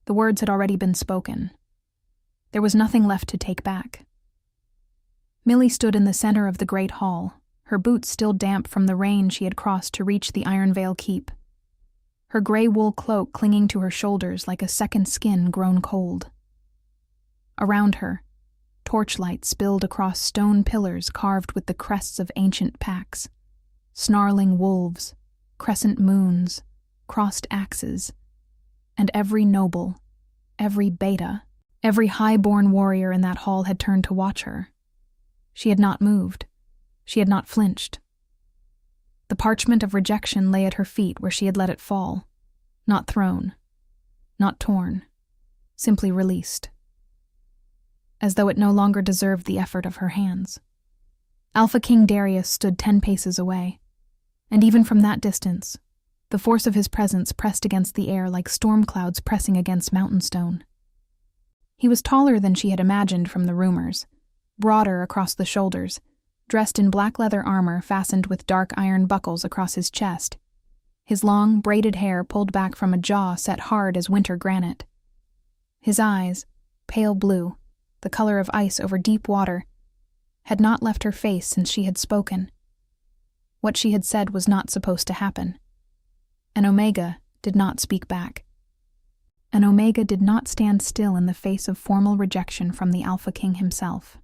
The words had already been spoken. There was nothing left to take back. Millie stood in the center of the great hall, her boots still damp from the rain she had crossed to reach the Ironveil Keep, her gray wool cloak clinging to her shoulders like a second skin grown cold. Around her, torchlight spilled across stone pillars carved with the crests of ancient packs, snarling wolves, crescent moons, crossed axes, and every noble, every beta, every high-born warrior in that hall had turned to watch her. She had not moved. She had not flinched. The parchment of rejection lay at her feet where she had let it fall, not thrown, not torn, simply released, as though it no longer deserved the effort of her hands. Alpha King Darius stood 10 paces away, and even from that distance, the force of his presence pressed against the air like storm clouds pressing against mountain stone. He was taller than she had imagined from the rumors, broader across the shoulders, dressed in black leather armor fastened with dark iron buckles across his chest, his long, braided hair pulled back from a jaw set hard as winter granite. His eyes, pale blue, the color of ice over deep water, had not left her face since she had spoken. What she had said was not supposed to happen. And Omega did not speak back. And Omega did not stand still in the face of formal rejection from the Alpha King himself.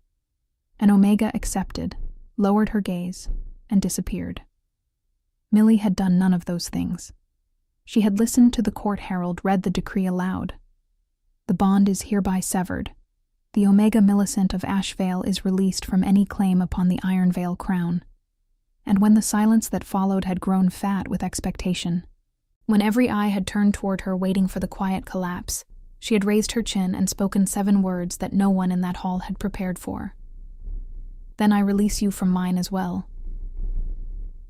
And Omega accepted, lowered her gaze, and disappeared. Millie had done none of those things. She had listened to the court herald read the decree aloud. The bond is hereby severed. The Omega Millicent of Ashvale is released from any claim upon the Ironveil crown. And when the silence that followed had grown fat with expectation, when every eye had turned toward her waiting for the quiet collapse, she had raised her chin and spoken 7 words that no one in that hall had prepared for. Then I release you from mine as well.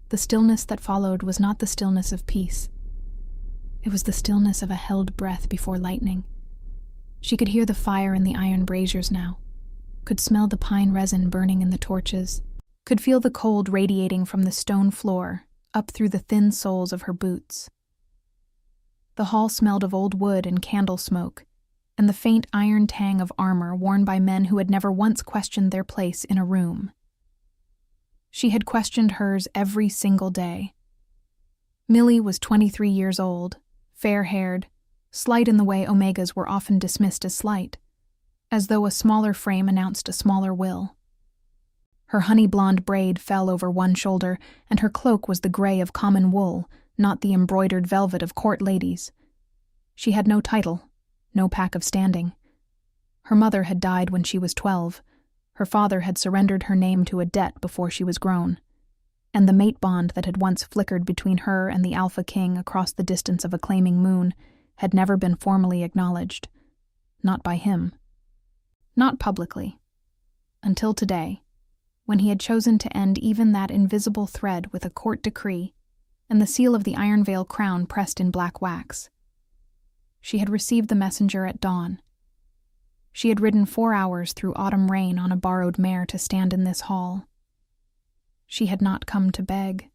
The stillness that followed was not the stillness of peace. It was the stillness of a held breath before lightning. She could hear the fire in the iron braziers now, could smell the pine resin burning in the torches, could feel the cold radiating from the stone floor up through the thin soles of her boots. The hall smelled of old wood and candle smoke, and the faint iron tang of armor worn by men who had never once questioned their place in a room. She had questioned hers every single day. Millie was 23 years old, fair-haired, slight in the way Omegas were often dismissed as slight, as though a smaller frame announced a smaller will. Her honey-blonde braid fell over one shoulder, and her cloak was the gray of common wool, not the embroidered velvet of court ladies. She had no title, no pack of standing. Her mother had died when she was 12. Her father had surrendered her name to a debt before she was grown. And the mate bond that had once flickered between her and the Alpha King across the distance of a claiming moon had never been formally acknowledged. Not by him. Not publicly. Until today, when he had chosen to end even that invisible thread with a court decree and the seal of the Ironveil crown pressed in black wax. She had received the messenger at dawn. She had ridden 4 hours through autumn rain on a borrowed mare to stand in this hall. She had not come to beg.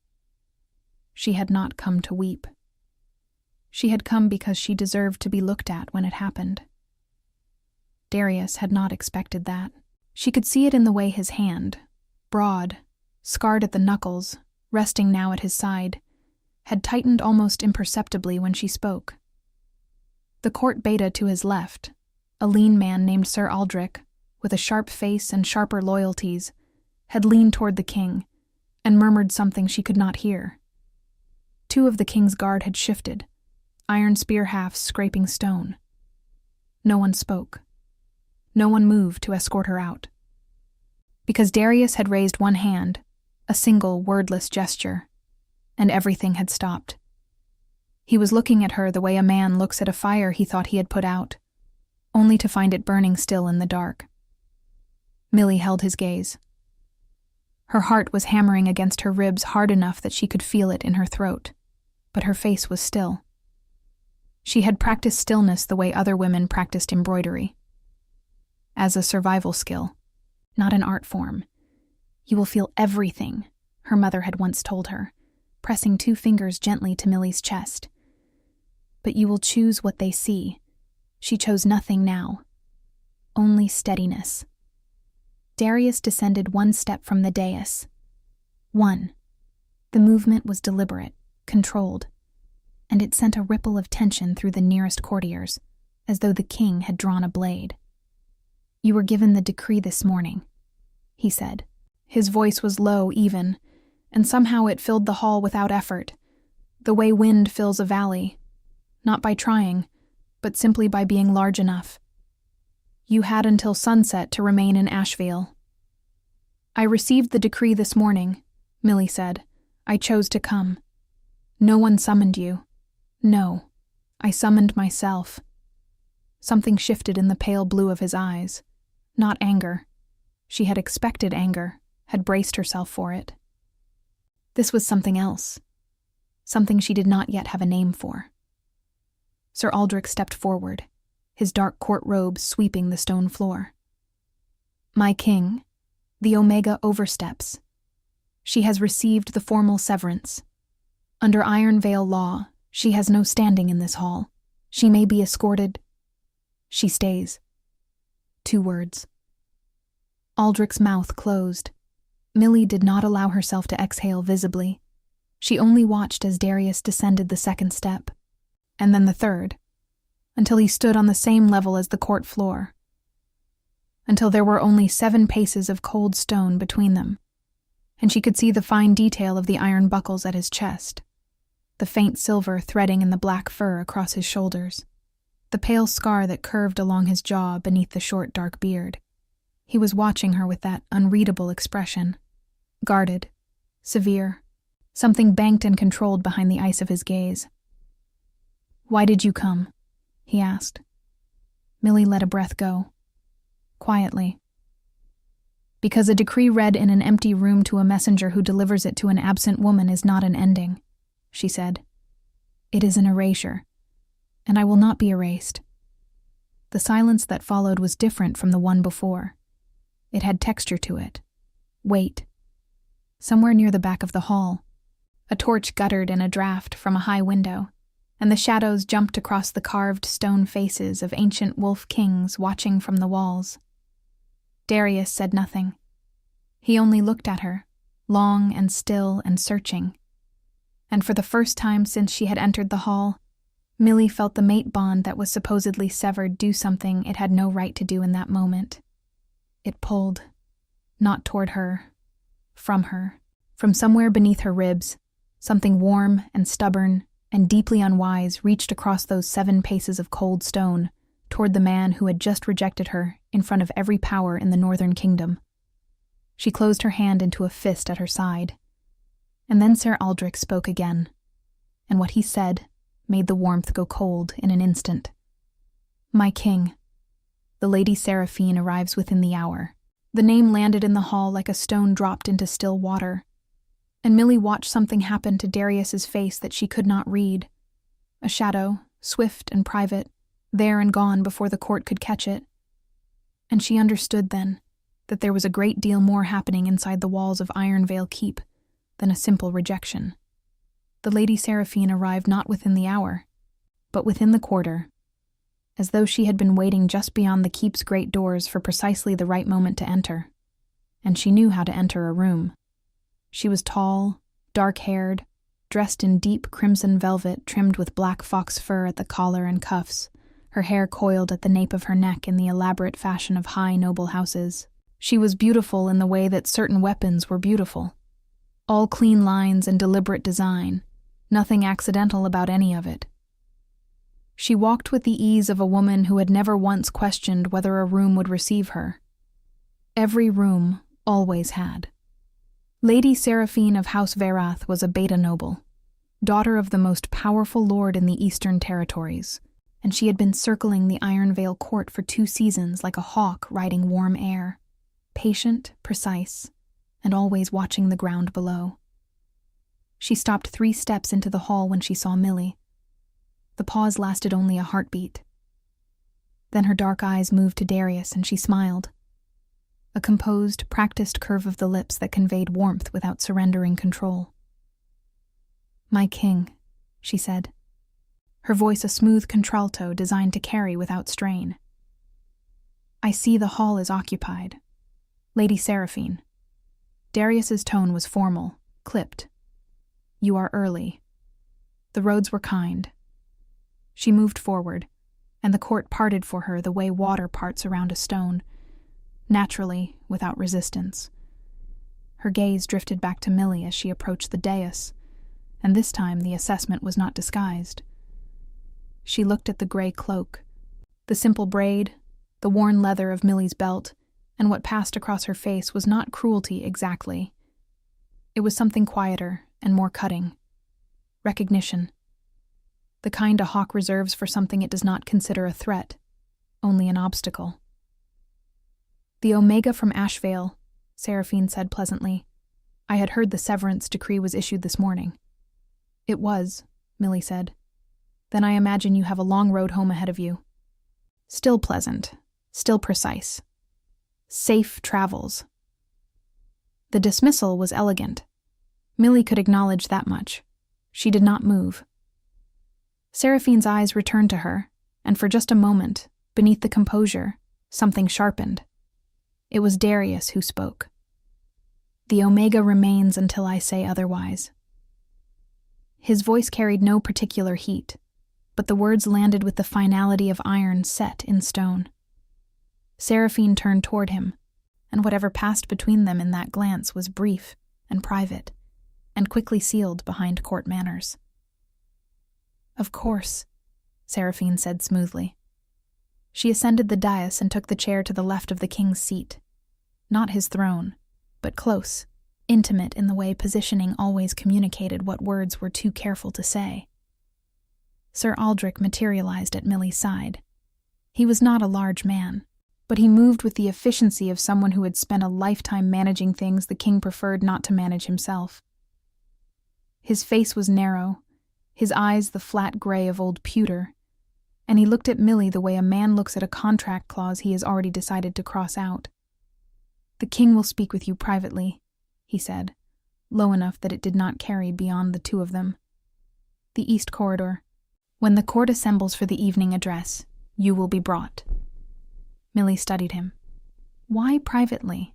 She had not come to weep. She had come because she deserved to be looked at when it happened. Darius had not expected that. She could see it in the way his hand, broad, scarred at the knuckles, resting now at his side, had tightened almost imperceptibly when she spoke. The court beta to his left, a lean man named Sir Aldrich, with a sharp face and sharper loyalties, had leaned toward the king and murmured something she could not hear. 2 of the king's guard had shifted, iron spear hafts scraping stone. No one spoke. No one moved to escort her out. Because Darius had raised one hand, a single wordless gesture, and everything had stopped. He was looking at her the way a man looks at a fire he thought he had put out, only to find it burning still in the dark. Millie held his gaze. Her heart was hammering against her ribs hard enough that she could feel it in her throat, but her face was still. She had practiced stillness the way other women practiced embroidery. As a survival skill, not an art form. You will feel everything, her mother had once told her, pressing 2 fingers gently to Millie's chest. But you will choose what they see, She chose nothing now. Only steadiness. Darius descended one step from the dais. One. The movement was deliberate, controlled, and it sent a ripple of tension through the nearest courtiers, as though the king had drawn a blade. "You were given the decree this morning," he said. His voice was low, even, and somehow it filled the hall without effort, the way wind fills a valley, not by trying, but simply by being large enough. "You had until sunset to remain in Asheville." "I received the decree this morning," Millie said. "I chose to come. No one summoned you. No, I summoned myself." Something shifted in the pale blue of his eyes. Not anger. She had expected anger, had braced herself for it. This was something else. Something she did not yet have a name for. Sir Aldrich stepped forward, his dark court robes sweeping the stone floor. "My king, the Omega oversteps. She has received the formal severance. Under Ironveil law, she has no standing in this hall. She may be escorted. She stays." 2 words. Aldrich's mouth closed. Millie did not allow herself to exhale visibly. She only watched as Darius descended the 2nd step, and then the 3rd, until he stood on the same level as the court floor. Until there were only 7 paces of cold stone between them, and she could see the fine detail of the iron buckles at his chest, the faint silver threading in the black fur across his shoulders, the pale scar that curved along his jaw beneath the short dark beard. He was watching her with that unreadable expression, guarded, severe, something banked and controlled behind the ice of his gaze. "Why did you come?" he asked. Millie let a breath go. Quietly. "Because a decree read in an empty room to a messenger who delivers it to an absent woman is not an ending," she said. "It is an erasure, and I will not be erased." The silence that followed was different from the one before. It had texture to it, weight. Somewhere near the back of the hall, a torch guttered in a draught from a high window, and the shadows jumped across the carved stone faces of ancient wolf kings watching from the walls. Darius said nothing. He only looked at her, long and still and searching. And for the first time since she had entered the hall, Millie felt the mate bond that was supposedly severed do something it had no right to do in that moment. It pulled, not toward her, from somewhere beneath her ribs, something warm and stubborn and deeply unwise reached across those 7 paces of cold stone toward the man who had just rejected her in front of every power in the northern kingdom. She closed her hand into a fist at her side. And then Sir Aldrich spoke again, and what he said made the warmth go cold in an instant. "My king, the Lady Seraphine arrives within the hour." The name landed in the hall like a stone dropped into still water, and Millie watched something happen to Darius's face that she could not read. A shadow, swift and private, there and gone before the court could catch it. And she understood then that there was a great deal more happening inside the walls of Ironveil Keep than a simple rejection. The Lady Seraphine arrived not within the hour, but within the quarter, as though she had been waiting just beyond the keep's great doors for precisely the right moment to enter. And she knew how to enter a room. She was tall, dark-haired, dressed in deep crimson velvet trimmed with black fox fur at the collar and cuffs, her hair coiled at the nape of her neck in the elaborate fashion of high noble houses. She was beautiful in the way that certain weapons were beautiful. All clean lines and deliberate design, nothing accidental about any of it. She walked with the ease of a woman who had never once questioned whether a room would receive her. Every room always had. Lady Seraphine of House Vaerath was a beta noble, daughter of the most powerful lord in the Eastern Territories, and she had been circling the Ironveil court for 2 seasons like a hawk riding warm air, patient, precise, and always watching the ground below. She stopped 3 steps into the hall when she saw Millie. The pause lasted only a heartbeat. Then her dark eyes moved to Darius and she smiled. A composed, practiced curve of the lips that conveyed warmth without surrendering control. "My king," she said. her voice a smooth contralto designed to carry without strain. "I see the hall is occupied. Lady Seraphine." Darius's tone was formal, clipped. "You are early." The roads were kind. She moved forward, and the court parted for her the way water parts around a stone, naturally, without resistance. Her gaze drifted back to Millie as she approached the dais, and this time the assessment was not disguised. She looked at the gray cloak, the simple braid, the worn leather of Millie's belt, and what passed across her face was not cruelty exactly. It was something quieter and more cutting. Recognition. The kind a hawk reserves for something it does not consider a threat, only an obstacle. "The Omega from Ashvale," Seraphine said pleasantly. "I had heard the severance decree was issued this morning." "It was," Millie said. "Then I imagine you have a long road home ahead of you." Still pleasant, still precise. Safe travels. The dismissal was elegant. Millie could acknowledge that much. She did not move. Seraphine's eyes returned to her, and for just a moment, beneath the composure, something sharpened. It was Darius who spoke. "The Omega remains until I say otherwise." His voice carried no particular heat, but the words landed with the finality of iron set in stone. Seraphine turned toward him, and whatever passed between them in that glance was brief and private, and quickly sealed behind court manners. "Of course," Seraphine said smoothly. She ascended the dais and took the chair to the left of the king's seat. Not his throne, but close, intimate in the way positioning always communicated what words were too careful to say. Sir Aldrich materialized at Millie's side. He was not a large man, but he moved with the efficiency of someone who had spent a lifetime managing things the king preferred not to manage himself. His face was narrow, his eyes the flat gray of old pewter, and he looked at Millie the way a man looks at a contract clause he has already decided to cross out. "The king will speak with you privately," he said, low enough that it did not carry beyond the two of them. "The east corridor. When the court assembles for the evening address, you will be brought." Millie studied him. Why privately?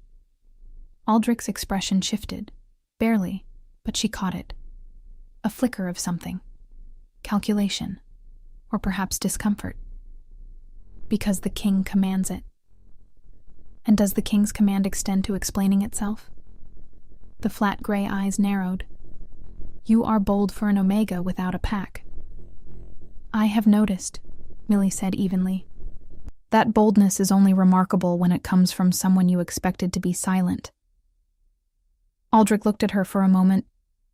Aldrich's expression shifted, barely, but she caught it. A flicker of something. Calculation. Or perhaps discomfort. "Because the king commands it." And does the king's command extend to explaining itself? The flat gray eyes narrowed. "You are bold for an Omega without a pack." "I have noticed," Millie said evenly. "That boldness is only remarkable when it comes from someone you expected to be silent." Aldrich looked at her for a moment,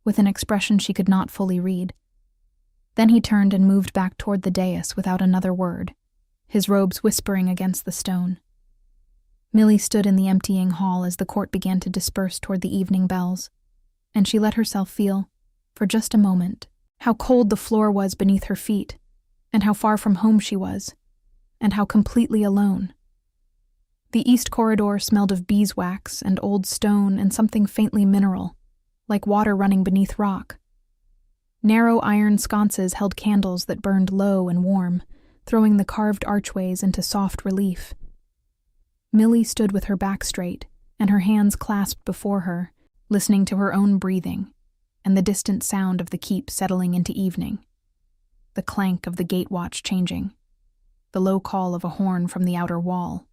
with an expression she could not fully read. Then he turned and moved back toward the dais without another word, his robes whispering against the stone. Millie stood in the emptying hall as the court began to disperse toward the evening bells, and she let herself feel, for just a moment, how cold the floor was beneath her feet, and how far from home she was, and how completely alone. The east corridor smelled of beeswax and old stone and something faintly mineral, like water running beneath rock. Narrow iron sconces held candles that burned low and warm, throwing the carved archways into soft relief. Millie stood with her back straight and her hands clasped before her, listening to her own breathing and the distant sound of the keep settling into evening. The clank of the gate watch changing, the low call of a horn from the outer wall.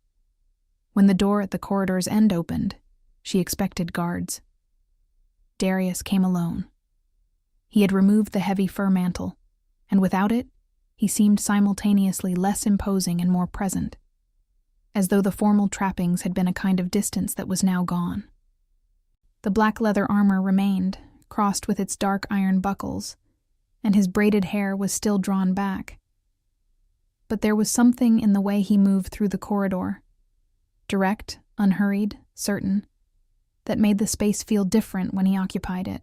When the door at the corridor's end opened, she expected guards. Darius came alone. He had removed the heavy fur mantle, and without it, he seemed simultaneously less imposing and more present, as though the formal trappings had been a kind of distance that was now gone. The black leather armor remained, crossed with its dark iron buckles, and his braided hair was still drawn back. But there was something in the way he moved through the corridor, direct, unhurried, certain, that made the space feel different when he occupied it.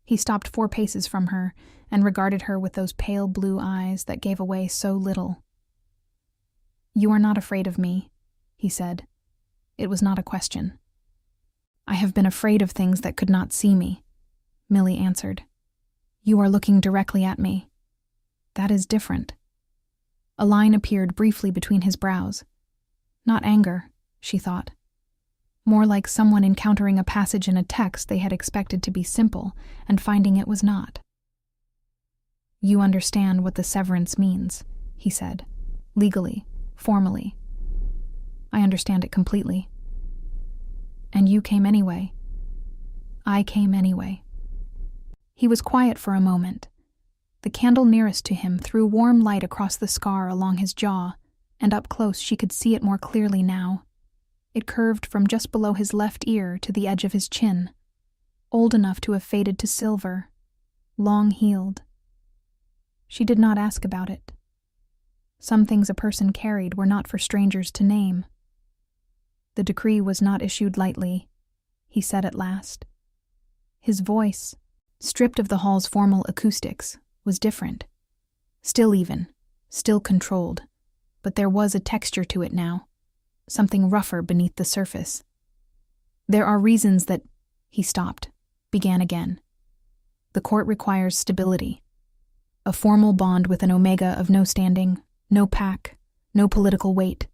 He stopped 4 paces from her and regarded her with those pale blue eyes that gave away so little. "You are not afraid of me," he said. It was not a question. "I have been afraid of things that could not see me," Millie answered. "You are looking directly at me." That is different. A line appeared briefly between his brows. Not anger, she thought. More like someone encountering a passage in a text they had expected to be simple and finding it was not. You understand what the severance means, he said, legally, formally. I understand it completely. And you came anyway. I came anyway. He was quiet for a moment. The candle nearest to him threw warm light across the scar along his jaw, and up close she could see it more clearly now. It curved from just below his left ear to the edge of his chin, old enough to have faded to silver, long-healed. She did not ask about it. Some things a person carried were not for strangers to name. The decree was not issued lightly, he said at last. His voice, stripped of the hall's formal acoustics, was different. Still even, still controlled, but there was a texture to it now, something rougher beneath the surface. There are reasons that... He stopped, began again. The court requires stability. A formal bond with an omega of no standing, no pack, no political weight.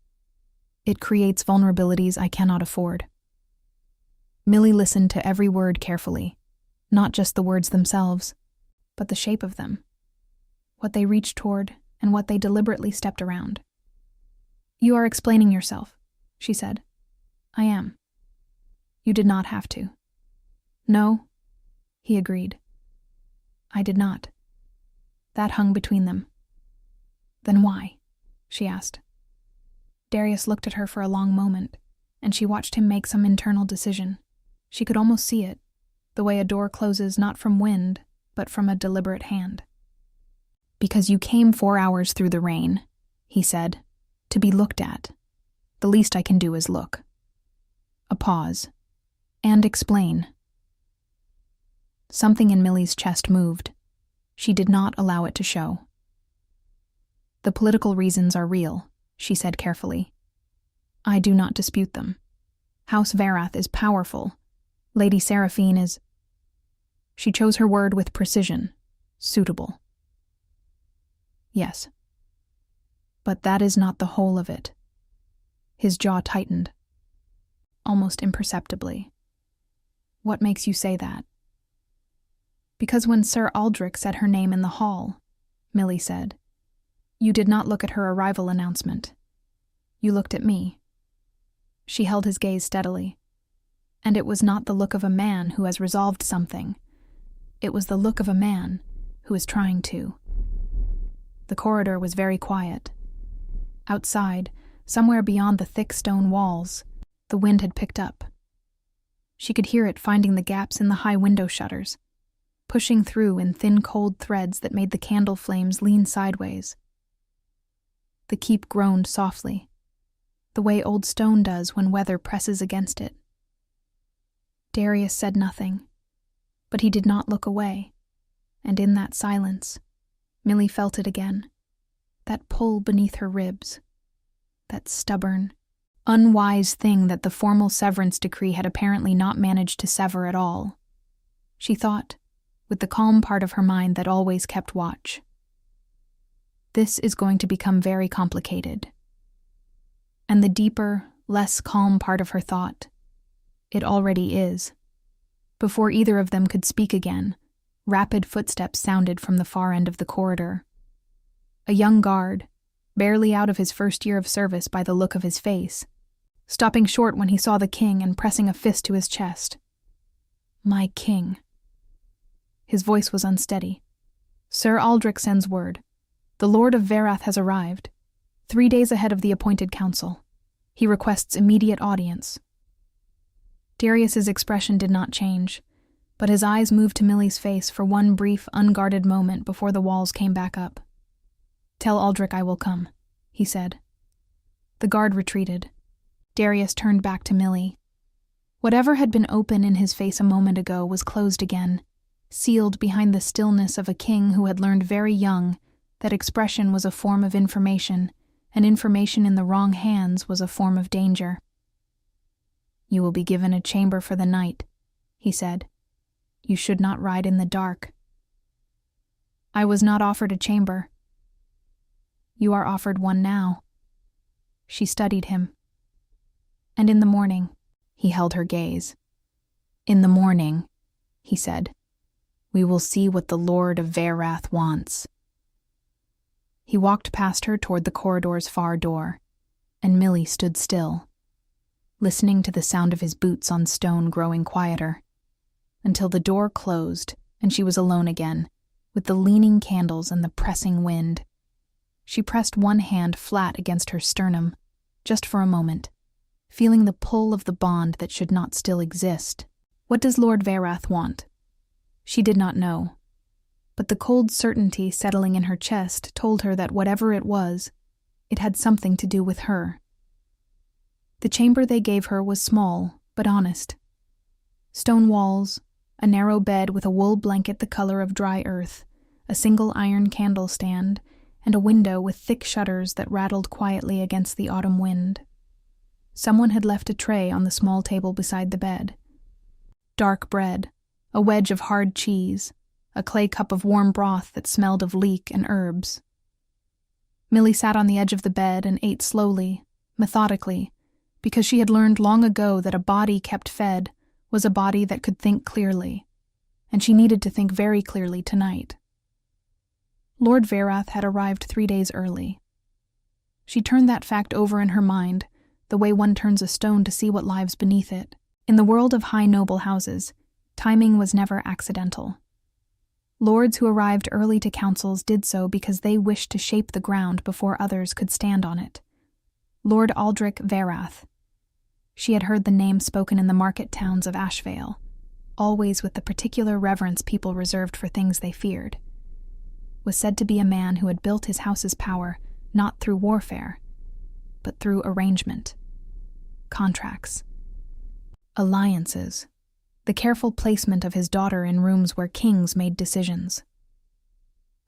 It creates vulnerabilities I cannot afford. Millie listened to every word carefully, not just the words themselves, but the shape of them, what they reached toward and what they deliberately stepped around. You are explaining yourself, she said. I am. You did not have to. No, he agreed. I did not. That hung between them. Then why? She asked. Darius looked at her for a long moment, and she watched him make some internal decision. She could almost see it, the way a door closes not from wind, but from a deliberate hand. Because you came 4 hours through the rain, he said, to be looked at. The least I can do is look. A pause. And explain. Something in Millie's chest moved. She did not allow it to show. The political reasons are real, she said carefully. I do not dispute them. House Vaerath is powerful. Lady Seraphine is... She chose her word with precision. Suitable. Yes. But that is not the whole of it. His jaw tightened. Almost imperceptibly. What makes you say that? Because when Sir Aldrich said her name in the hall, Millie said, you did not look at her arrival announcement. You looked at me. She held his gaze steadily. And it was not the look of a man who has resolved something. It was the look of a man who is trying to. The corridor was very quiet. Outside, somewhere beyond the thick stone walls, the wind had picked up. She could hear it finding the gaps in the high window shutters, pushing through in thin cold threads that made the candle flames lean sideways. The keep groaned softly, the way old stone does when weather presses against it. Darius said nothing, but he did not look away, and in that silence, Millie felt it again, that pull beneath her ribs, that stubborn, unwise thing that the formal severance decree had apparently not managed to sever at all. She thought, with the calm part of her mind that always kept watch. This is going to become very complicated. And the deeper, less calm part of her thought, it already is. Before either of them could speak again, rapid footsteps sounded from the far end of the corridor. A young guard, barely out of his first year of service by the look of his face, stopping short when he saw the king and pressing a fist to his chest. My king. His voice was unsteady. Sir Aldrich sends word. The Lord of Vaerath has arrived, 3 days ahead of the appointed council. He requests immediate audience. Darius's expression did not change, but his eyes moved to Millie's face for one brief, unguarded moment before the walls came back up. Tell Aldrich I will come, he said. The guard retreated. Darius turned back to Millie. Whatever had been open in his face a moment ago was closed again, sealed behind the stillness of a king who had learned very young that expression was a form of information, and information in the wrong hands was a form of danger. You will be given a chamber for the night, he said. You should not ride in the dark. I was not offered a chamber, You are offered one now." She studied him. "And in the morning," he held her gaze. "In the morning," he said, "we will see what the Lord of Vaerath wants." He walked past her toward the corridor's far door, and Millie stood still, listening to the sound of his boots on stone growing quieter, until the door closed and she was alone again, with the leaning candles and the pressing wind. She pressed one hand flat against her sternum, just for a moment, feeling the pull of the bond that should not still exist. What does Lord Vaerath want? She did not know, but the cold certainty settling in her chest told her that whatever it was, it had something to do with her. The chamber they gave her was small, but honest. Stone walls, a narrow bed with a wool blanket the color of dry earth, a single iron candle stand, and a window with thick shutters that rattled quietly against the autumn wind. Someone had left a tray on the small table beside the bed. Dark bread, a wedge of hard cheese, a clay cup of warm broth that smelled of leek and herbs. Millie sat on the edge of the bed and ate slowly, methodically, because she had learned long ago that a body kept fed was a body that could think clearly, and she needed to think very clearly tonight. Lord Vaerath had arrived 3 days early. She turned that fact over in her mind, the way one turns a stone to see what lies beneath it. In the world of high noble houses, timing was never accidental. Lords who arrived early to councils did so because they wished to shape the ground before others could stand on it. Lord Vaerath. She had heard the name spoken in the market towns of Ashvale, always with the particular reverence people reserved for things they feared. Was said to be a man who had built his house's power not through warfare, but through arrangement, contracts, alliances, the careful placement of his daughter in rooms where kings made decisions.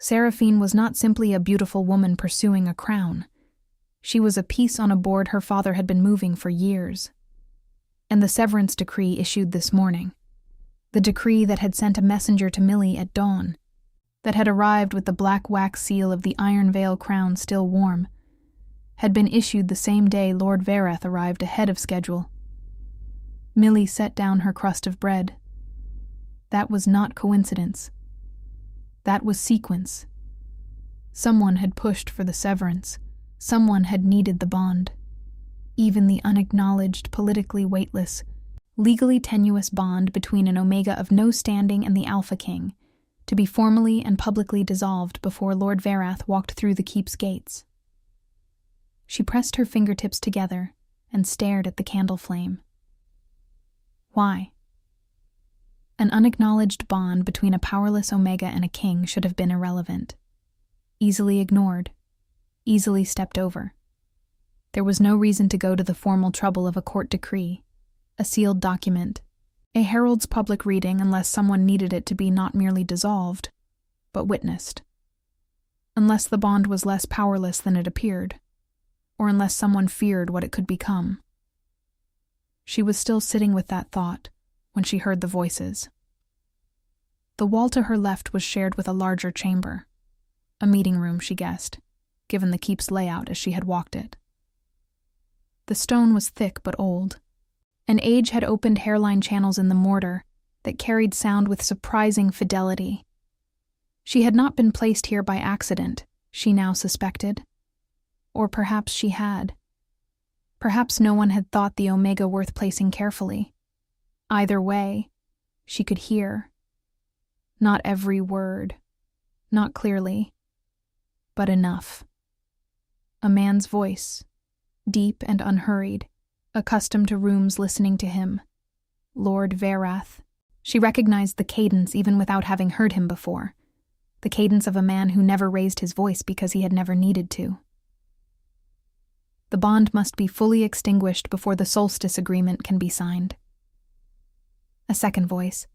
Seraphine was not simply a beautiful woman pursuing a crown. She was a piece on a board her father had been moving for years. And the severance decree issued this morning, the decree that had sent a messenger to Millie at dawn, that had arrived with the black wax seal of the Ironveil crown still warm, had been issued the same day Lord Vaerath arrived ahead of schedule. Millie set down her crust of bread. That was not coincidence. That was sequence. Someone had pushed for the severance. Someone had needed the bond. Even the unacknowledged, politically weightless, legally tenuous bond between an Omega of no standing and the Alpha King, to be formally and publicly dissolved before Lord Vaerath walked through the keep's gates. She pressed her fingertips together and stared at the candle flame. Why? An unacknowledged bond between a powerless Omega and a king should have been irrelevant, easily ignored, easily stepped over. There was no reason to go to the formal trouble of a court decree, a sealed document, a herald's public reading unless someone needed it to be not merely dissolved, but witnessed. Unless the bond was less powerless than it appeared, or unless someone feared what it could become. She was still sitting with that thought when she heard the voices. The wall to her left was shared with a larger chamber, a meeting room, she guessed, given the keep's layout as she had walked it. The stone was thick but old, and age had opened hairline channels in the mortar that carried sound with surprising fidelity. She had not been placed here by accident, she now suspected. Or perhaps she had. Perhaps no one had thought the Omega worth placing carefully. Either way, she could hear. Not every word, not clearly, but enough. A man's voice, deep and unhurried, accustomed to rooms listening to him. Lord Vaerath. She recognized the cadence even without having heard him before. The cadence of a man who never raised his voice because he had never needed to. The bond must be fully extinguished before the solstice agreement can be signed. A second voice.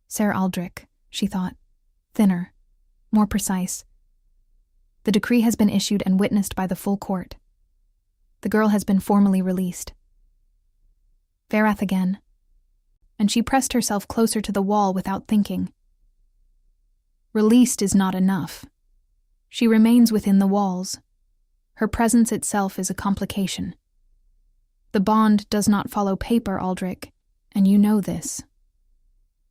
Ser Aldrich, she thought. Thinner, more precise. The decree has been issued and witnessed by the full court. The girl has been formally released. Vaerath again. And she pressed herself closer to the wall without thinking. Released is not enough. She remains within the walls. Her presence itself is a complication. The bond does not follow paper, Aldrich, and you know this.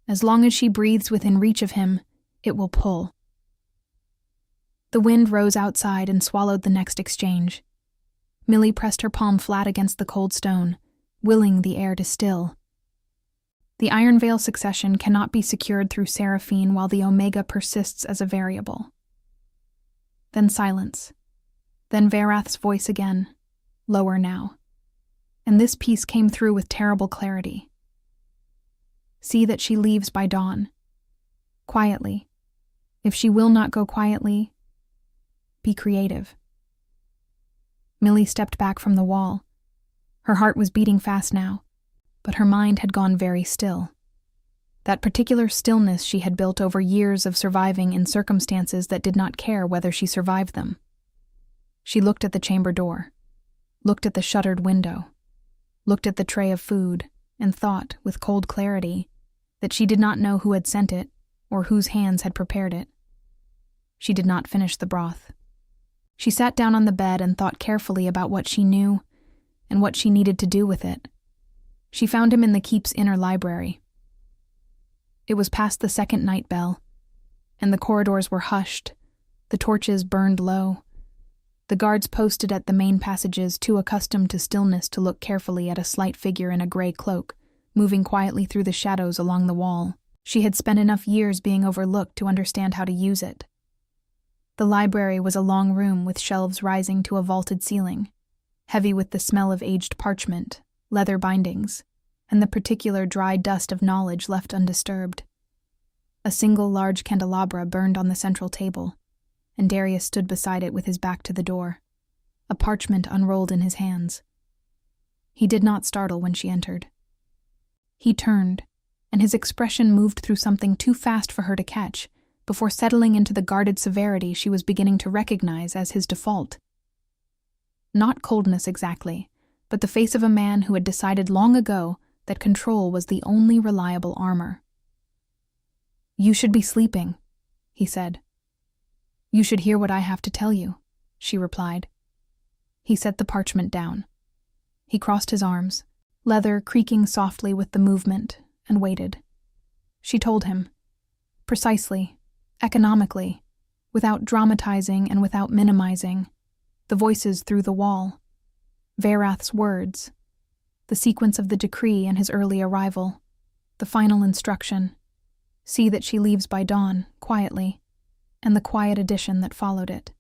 As long as she breathes within reach of him, it will pull. The wind rose outside and swallowed the next exchange. Millie pressed her palm flat against the cold stone, willing the air to still. The Ironveil succession cannot be secured through Seraphine while the Omega persists as a variable. Then silence. Then Vaerath's voice again, lower now. And this piece came through with terrible clarity. See that she leaves by dawn. Quietly. If she will not go quietly, be creative. Millie stepped back from the wall. Her heart was beating fast now, but her mind had gone very still. That particular stillness she had built over years of surviving in circumstances that did not care whether she survived them. She looked at the chamber door, looked at the shuttered window, looked at the tray of food, and thought, with cold clarity, that she did not know who had sent it or whose hands had prepared it. She did not finish the broth. She sat down on the bed and thought carefully about what she knew and what she needed to do with it. She found him in the keep's inner library. It was past the second night bell, and the corridors were hushed, the torches burned low. The guards posted at the main passages too accustomed to stillness to look carefully at a slight figure in a gray cloak, moving quietly through the shadows along the wall. She had spent enough years being overlooked to understand how to use it. The library was a long room with shelves rising to a vaulted ceiling, heavy with the smell of aged parchment, leather bindings, and the particular dry dust of knowledge left undisturbed. A single large candelabra burned on the central table, and Darius stood beside it with his back to the door, a parchment unrolled in his hands. He did not startle when she entered. He turned, and his expression moved through something too fast for her to catch, before settling into the guarded severity she was beginning to recognize as his default. Not coldness exactly, but the face of a man who had decided long ago that control was the only reliable armor. "You should be sleeping," he said. "You should hear what I have to tell you," she replied. He set the parchment down. He crossed his arms, leather creaking softly with the movement, and waited. She told him, precisely, economically, without dramatizing and without minimizing, the voices through the wall, Vaerath's words, the sequence of the decree and his early arrival, the final instruction, see that she leaves by dawn, quietly, and the quiet addition that followed it.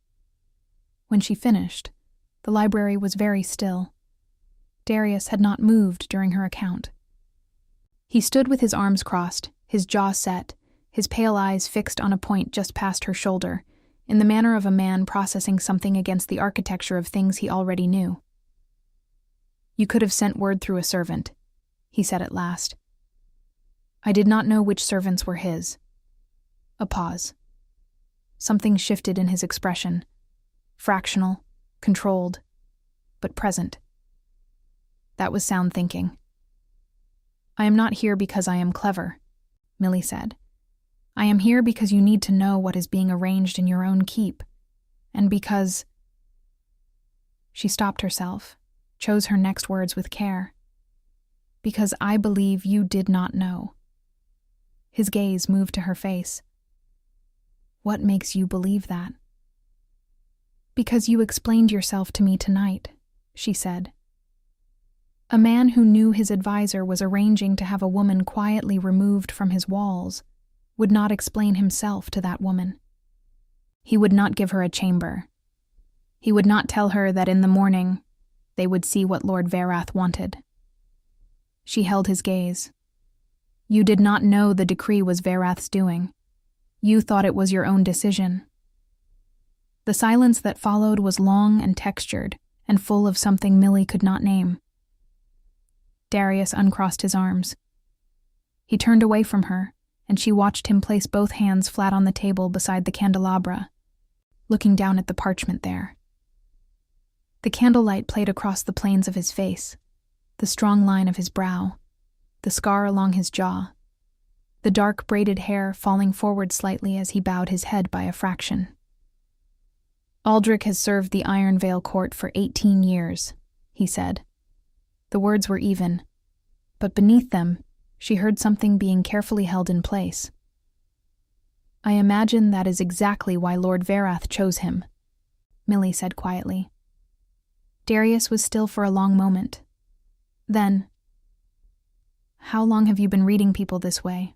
When she finished, the library was very still. Darius had not moved during her account. He stood with his arms crossed, his jaw set, his pale eyes fixed on a point just past her shoulder, in the manner of a man processing something against the architecture of things he already knew. "You could have sent word through a servant," he said at last. I did not know which servants were his. A pause. Something shifted in his expression, fractional, controlled, but present. That was sound thinking. "I am not here because I am clever," Millie said. "I am here because you need to know what is being arranged in your own keep, and because—" She stopped herself, chose her next words with care. "Because I believe you did not know." His gaze moved to her face. "What makes you believe that?" "Because you explained yourself to me tonight," she said. A man who knew his advisor was arranging to have a woman quietly removed from his walls would not explain himself to that woman. He would not give her a chamber. He would not tell her that in the morning they would see what Lord Vaerath wanted. She held his gaze. "You did not know the decree was Vaerath's doing. You thought it was your own decision." The silence that followed was long and textured, and full of something Millie could not name. Darius uncrossed his arms. He turned away from her, and she watched him place both hands flat on the table beside the candelabra, looking down at the parchment there. The candlelight played across the planes of his face, the strong line of his brow, the scar along his jaw, the dark braided hair falling forward slightly as he bowed his head by a fraction. "Aldrich has served the Ironveil court for 18 years, he said. The words were even, but beneath them, she heard something being carefully held in place. "I imagine that is exactly why Lord Vaerath chose him," Millie said quietly. Darius was still for a long moment. Then, "How long have you been reading people this way?"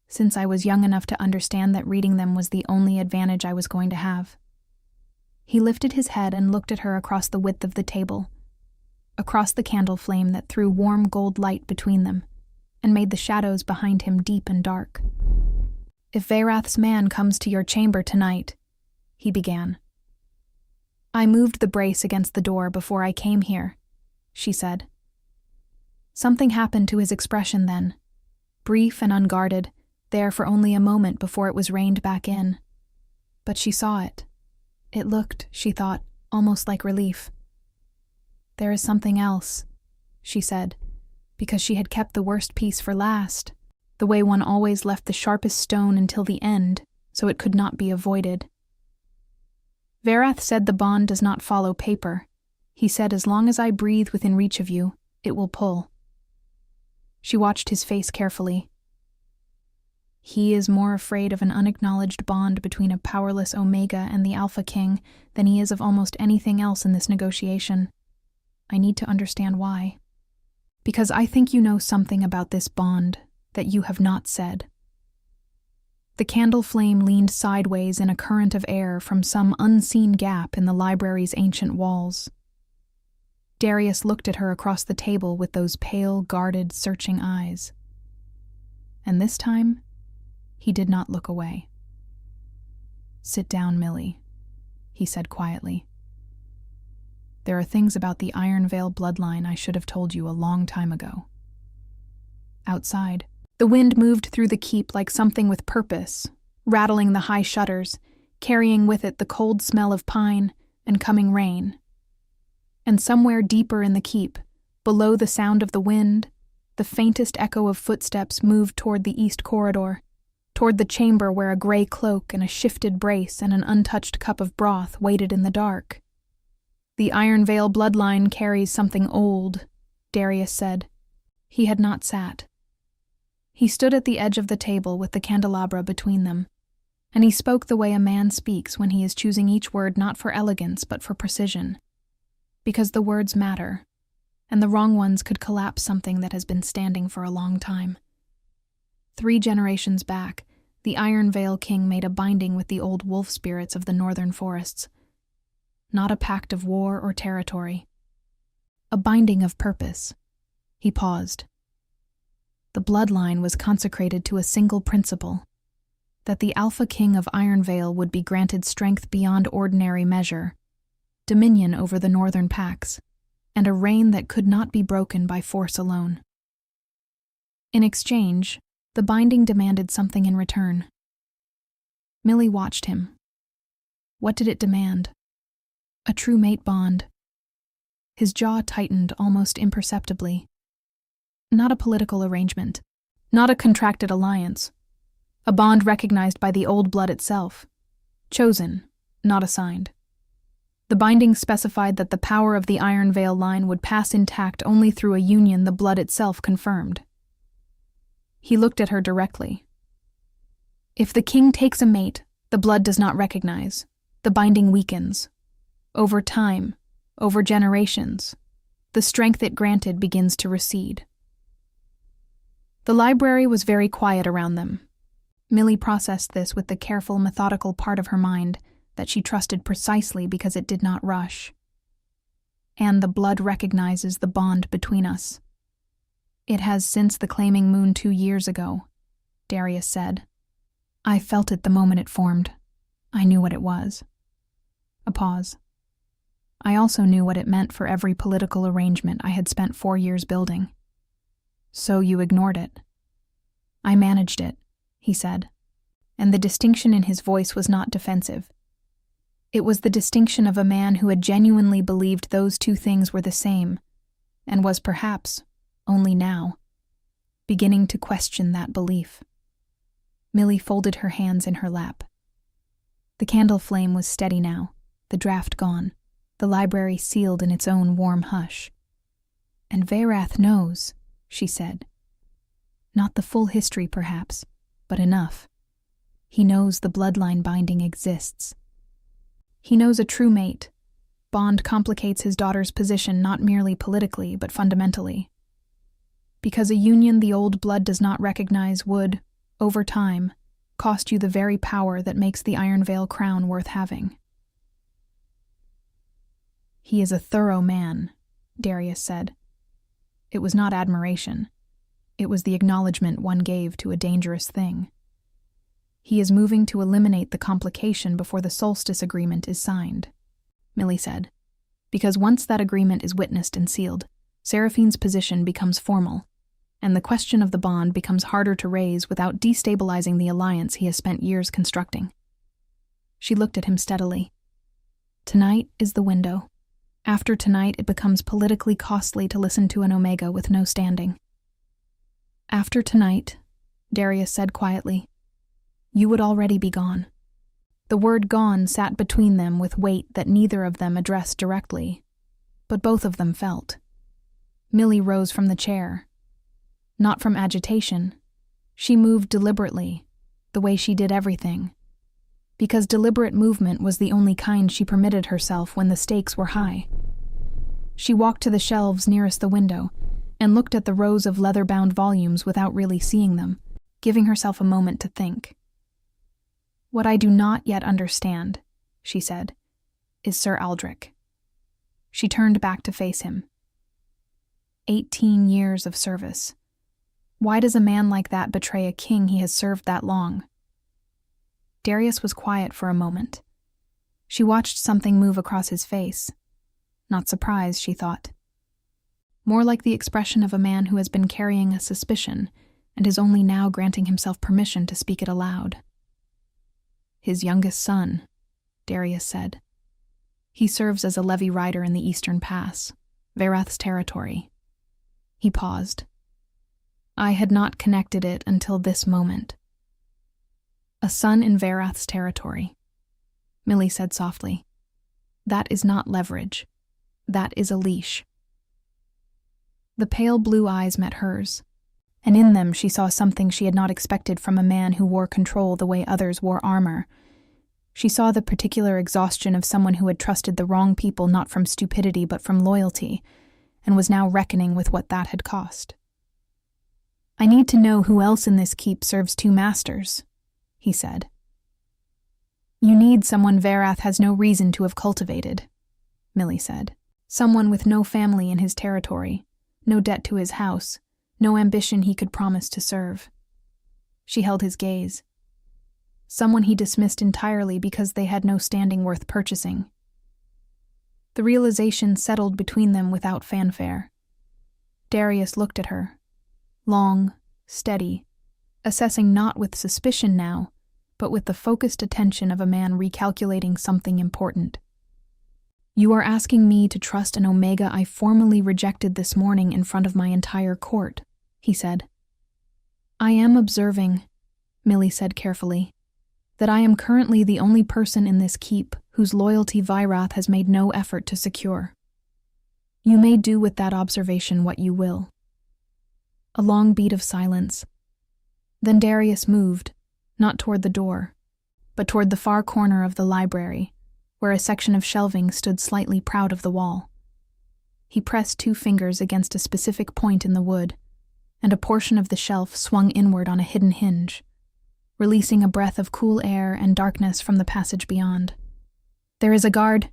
"Since I was young enough to understand that reading them was the only advantage I was going to have." He lifted his head and looked at her across the width of the table, across the candle flame that threw warm gold light between them and made the shadows behind him deep and dark. "If Vaerath's man comes to your chamber tonight," he began. "I moved the brace against the door before I came here," she said. Something happened to his expression then, brief and unguarded, there for only a moment before it was reined back in. But she saw it. It looked, she thought, almost like relief. "There is something else," she said, because she had kept the worst piece for last, the way one always left the sharpest stone until the end, so it could not be avoided. "Vaerath said the bond does not follow paper. He said as long as I breathe within reach of you, it will pull." She watched his face carefully. "He is more afraid of an unacknowledged bond between a powerless Omega and the Alpha King than he is of almost anything else in this negotiation. I need to understand why. Because I think you know something about this bond that you have not said." The candle flame leaned sideways in a current of air from some unseen gap in the library's ancient walls. Darius looked at her across the table with those pale, guarded, searching eyes. And this time, he did not look away. "Sit down, Millie," he said quietly. "There are things about the Ironveil bloodline I should have told you a long time ago." Outside, the wind moved through the keep like something with purpose, rattling the high shutters, carrying with it the cold smell of pine and coming rain. And somewhere deeper in the keep, below the sound of the wind, the faintest echo of footsteps moved toward the east corridor, toward the chamber where a gray cloak and a shifted brace and an untouched cup of broth waited in the dark. "The Ironveil bloodline carries something old," Darius said. He had not sat. He stood at the edge of the table with the candelabra between them, and he spoke the way a man speaks when he is choosing each word not for elegance but for precision. Because the words matter, and the wrong ones could collapse something that has been standing for a long time. 3 generations back, the Ironveil King made a binding with the old wolf spirits of the northern forests. Not a pact of war or territory. A binding of purpose. He paused. The bloodline was consecrated to a single principle, that the Alpha King of Ironveil would be granted strength beyond ordinary measure, dominion over the northern packs, and a reign that could not be broken by force alone. In exchange, the binding demanded something in return. Millie watched him. What did it demand? A true mate bond. His jaw tightened almost imperceptibly. Not a political arrangement. Not a contracted alliance. A bond recognized by the old blood itself. Chosen, not assigned. The binding specified that the power of the Ironveil line would pass intact only through a union the blood itself confirmed. He looked at her directly. "If the king takes a mate, the blood does not recognize. The binding weakens. Over time, over generations, the strength it granted begins to recede." The library was very quiet around them. Millie processed this with the careful, methodical part of her mind that she trusted precisely because it did not rush. "And the blood recognizes the bond between us. It has since the claiming moon 2 years ago," Darius said. "I felt it the moment it formed. I knew what it was." A pause. "I also knew what it meant for every political arrangement I had spent 4 years building." "So you ignored it." "I managed it," he said, and the distinction in his voice was not defensive. It was the distinction of a man who had genuinely believed those 2 things were the same, and was perhaps, only now, beginning to question that belief. Millie folded her hands in her lap. The candle flame was steady now, the draft gone, the library sealed in its own warm hush. "And Vaerath knows," she said. "Not the full history, perhaps, but enough. He knows the bloodline binding exists. He knows a true mate. Bond complicates his daughter's position not merely politically, but fundamentally. Because a union the old blood does not recognize would, over time, cost you the very power that makes the Ironveil crown worth having." "He is a thorough man," Darius said. It was not admiration. It was the acknowledgement one gave to a dangerous thing. "He is moving to eliminate the complication before the solstice agreement is signed," Millie said. "Because once that agreement is witnessed and sealed, Seraphine's position becomes formal, and the question of the bond becomes harder to raise without destabilizing the alliance he has spent years constructing." She looked at him steadily. "Tonight is the window. After tonight, it becomes politically costly to listen to an Omega with no standing." "After tonight," Darius said quietly, "you would already be gone." The word gone sat between them with weight that neither of them addressed directly, but both of them felt. Millie rose from the chair. Not from agitation. She moved deliberately, the way she did everything, because deliberate movement was the only kind she permitted herself when the stakes were high. She walked to the shelves nearest the window and looked at the rows of leather-bound volumes without really seeing them, giving herself a moment to think. "What I do not yet understand," she said, "is Sir Aldrich." She turned back to face him. 18 years of service. Why does a man like that betray a king he has served that long? Darius was quiet for a moment. She watched something move across his face. Not surprise, she thought. More like the expression of a man who has been carrying a suspicion and is only now granting himself permission to speak it aloud. "His youngest son," Darius said. "He serves as a levy rider in the Eastern Pass, Vaerath's territory." He paused. "I had not connected it until this moment." "A son in Vaerath's territory," Millie said softly. "That is not leverage. That is a leash." The pale blue eyes met hers, and in them she saw something she had not expected from a man who wore control the way others wore armor. She saw the particular exhaustion of someone who had trusted the wrong people not from stupidity but from loyalty, and was now reckoning with what that had cost. "I need to know who else in this keep serves two masters," he said. "You need someone Vaerath has no reason to have cultivated," Millie said. "Someone with no family in his territory, no debt to his house, no ambition he could promise to serve." She held his gaze. Someone he dismissed entirely because they had no standing worth purchasing. The realization settled between them without fanfare. Darius looked at her, long, steady, assessing not with suspicion now, but with the focused attention of a man recalculating something important. "You are asking me to trust an Omega I formally rejected this morning in front of my entire court," he said. "I am observing," Millie said carefully, "that I am currently the only person in this keep whose loyalty Vaerath has made no effort to secure. You may do with that observation what you will." A long beat of silence. Then Darius moved, not toward the door, but toward the far corner of the library, where a section of shelving stood slightly proud of the wall. He pressed 2 fingers against a specific point in the wood, and a portion of the shelf swung inward on a hidden hinge, releasing a breath of cool air and darkness from the passage beyond. "There is a guard,"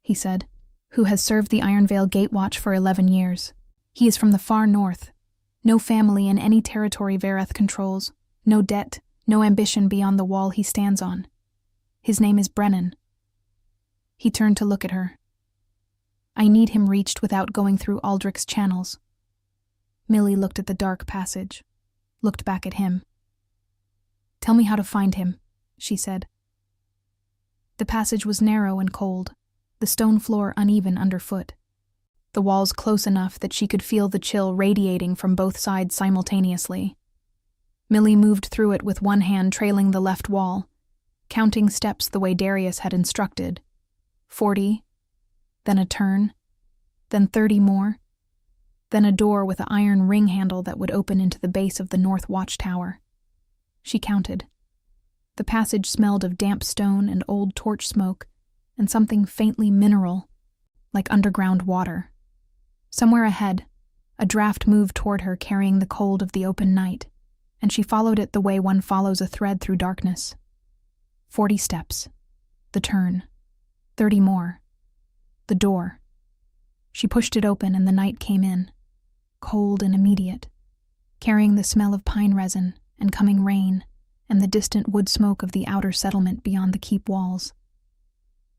he said, "who has served the Ironveil Gatewatch for 11 years. He is from the far north. No family in any territory Vaerath controls, no debt, no ambition beyond the wall he stands on. His name is Brennan." He turned to look at her. "I need him reached without going through Aldrich's channels." Millie looked at the dark passage, looked back at him. "Tell me how to find him," she said. The passage was narrow and cold, the stone floor uneven underfoot. The walls close enough that she could feel the chill radiating from both sides simultaneously. Millie moved through it with one hand trailing the left wall, counting steps the way Darius had instructed. 40, then a turn, then 30 more, then a door with an iron ring handle that would open into the base of the north watchtower. She counted. The passage smelled of damp stone and old torch smoke, and something faintly mineral, like underground water. Somewhere ahead, a draft moved toward her carrying the cold of the open night, and she followed it the way one follows a thread through darkness. 40 steps. The turn. 30 more. The door. She pushed it open and the night came in, cold and immediate, carrying the smell of pine resin and coming rain and the distant wood smoke of the outer settlement beyond the keep walls.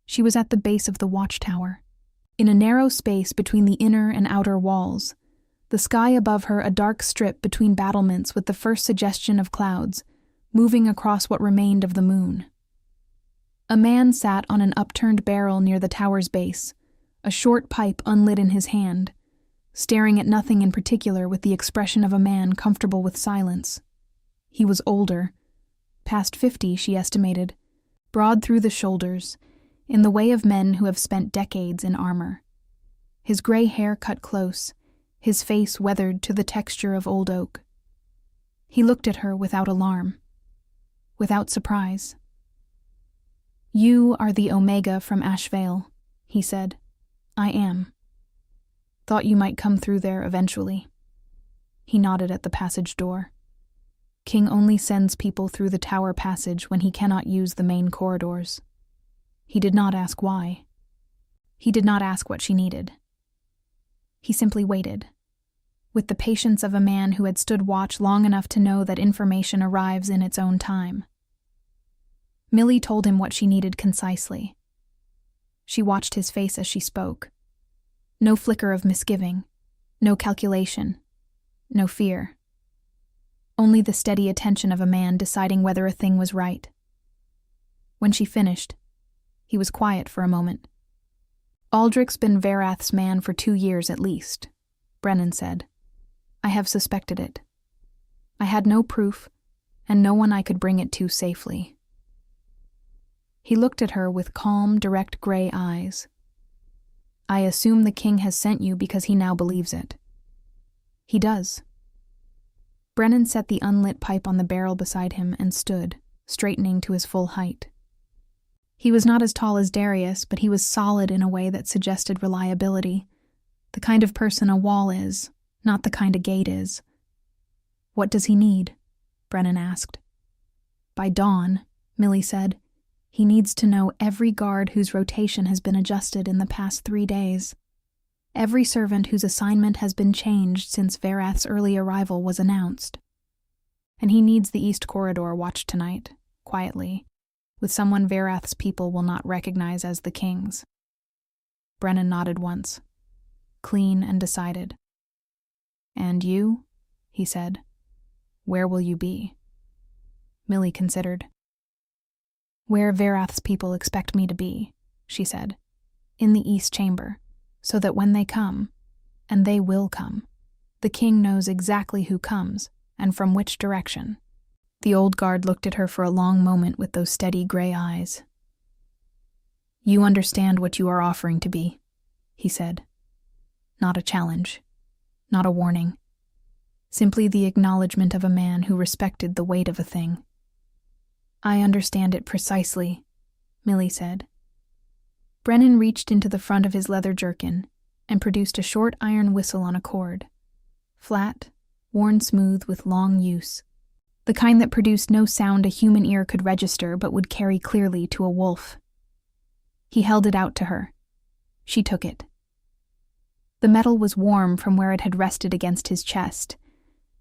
She was at the base of the watchtower, in a narrow space between the inner and outer walls, the sky above her a dark strip between battlements with the first suggestion of clouds, moving across what remained of the moon. A man sat on an upturned barrel near the tower's base, a short pipe unlit in his hand, staring at nothing in particular with the expression of a man comfortable with silence. He was older, past 50 she estimated, broad through the shoulders, in the way of men who have spent decades in armor. His gray hair cut close, his face weathered to the texture of old oak. He looked at her without alarm, without surprise. "You are the Omega from Ashvale," he said. "I am. Thought you might come through there eventually." He nodded at the passage door. King only sends people through the tower passage when he cannot use the main corridors. He did not ask why. He did not ask what she needed. He simply waited, with the patience of a man who had stood watch long enough to know that information arrives in its own time. Millie told him what she needed concisely. She watched his face as she spoke. No flicker of misgiving, no calculation, no fear. Only the steady attention of a man deciding whether a thing was right. When she finished, he was quiet for a moment. "Aldrich's been Vaerath's man for 2 years at least," Brennan said. "I have suspected it. I had no proof, and no one I could bring it to safely." He looked at her with calm, direct gray eyes. "I assume the king has sent you because he now believes it." "He does." Brennan set the unlit pipe on the barrel beside him and stood, straightening to his full height. He was not as tall as Darius, but he was solid in a way that suggested reliability, the kind of person a wall is, not the kind a gate is. "What does he need?" Brennan asked. "By dawn," Millie said, "he needs to know every guard whose rotation has been adjusted in the past 3 days. Every servant whose assignment has been changed since Vaerath's early arrival was announced. And he needs the East Corridor watched tonight, quietly, with someone Vaerath's people will not recognize as the king's." Brennan nodded once, clean and decided. "And you?" he said. "Where will you be?" Millie considered. "Where Vaerath's people expect me to be," she said. "In the East Chamber, so that when they come, and they will come, the king knows exactly who comes and from which direction." The old guard looked at her for a long moment with those steady gray eyes. "You understand what you are offering to be," he said. "Not a challenge, not a warning. Simply the acknowledgement of a man who respected the weight of a thing." "I understand it precisely," Millie said. Brennan reached into the front of his leather jerkin and produced a short iron whistle on a cord, flat, worn smooth with long use, the kind that produced no sound a human ear could register but would carry clearly to a wolf. He held it out to her. She took it. The metal was warm from where it had rested against his chest,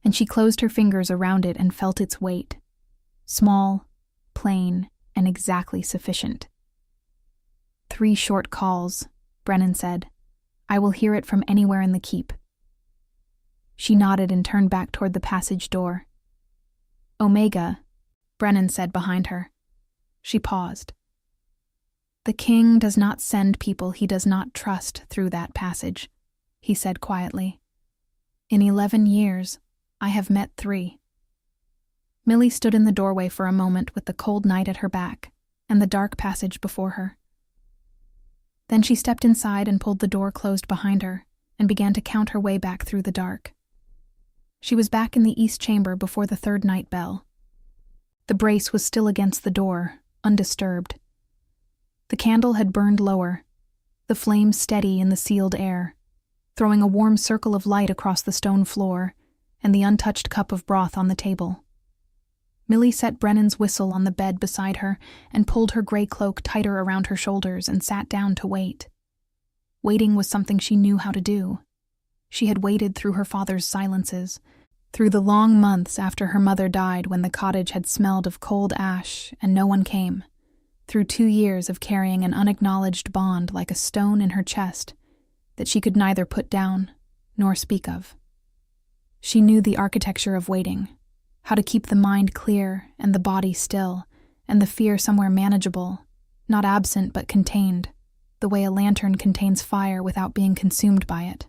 and she closed her fingers around it and felt its weight, small, plain, and exactly sufficient. 3 short calls, Brennan said. "I will hear it from anywhere in the keep." She nodded and turned back toward the passage door. "Omega," Brennan said behind her. She paused. "The king does not send people he does not trust through that passage," he said quietly. "In 11 years, I have met 3. Millie stood in the doorway for a moment with the cold night at her back, and the dark passage before her. Then she stepped inside and pulled the door closed behind her and began to count her way back through the dark. She was back in the east chamber before the third night bell. The brace was still against the door, undisturbed. The candle had burned lower, the flame steady in the sealed air, throwing a warm circle of light across the stone floor and the untouched cup of broth on the table. Millie set Brennan's whistle on the bed beside her and pulled her gray cloak tighter around her shoulders and sat down to wait. Waiting was something she knew how to do. She had waited through her father's silences, through the long months after her mother died when the cottage had smelled of cold ash and no one came, through 2 years of carrying an unacknowledged bond like a stone in her chest that she could neither put down nor speak of. She knew the architecture of waiting, how to keep the mind clear and the body still, and the fear somewhere manageable, not absent but contained, the way a lantern contains fire without being consumed by it.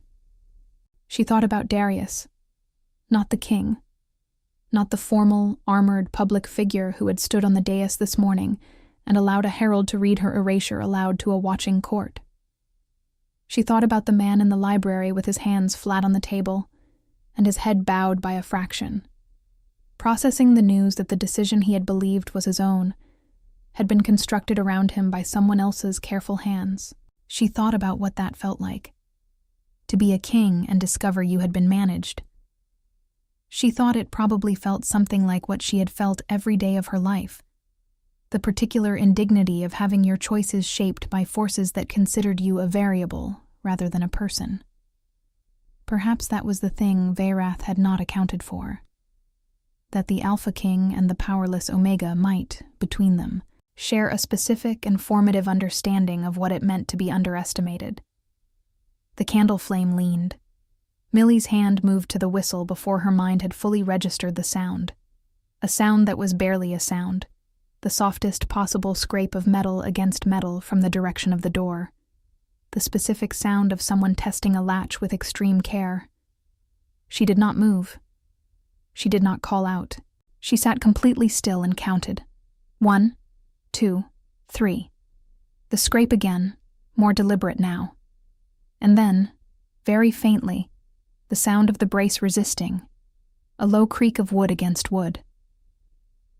She thought about Darius, not the king, not the formal, armored public figure who had stood on the dais this morning and allowed a herald to read her erasure aloud to a watching court. She thought about the man in the library with his hands flat on the table and his head bowed by a fraction, processing the news that the decision he had believed was his own had been constructed around him by someone else's careful hands. She thought about what that felt like, to be a king and discover you had been managed. She thought it probably felt something like what she had felt every day of her life, the particular indignity of having your choices shaped by forces that considered you a variable rather than a person. Perhaps that was the thing Vaerath had not accounted for, that the Alpha King and the powerless Omega might, between them, share a specific and formative understanding of what it meant to be underestimated. The candle flame leaned. Millie's hand moved to the whistle before her mind had fully registered the sound, a sound that was barely a sound, the softest possible scrape of metal against metal from the direction of the door, the specific sound of someone testing a latch with extreme care. She did not move. She did not call out. She sat completely still and counted. 1, 2, 3. The scrape again, more deliberate now. And then, very faintly, the sound of the brace resisting, a low creak of wood against wood.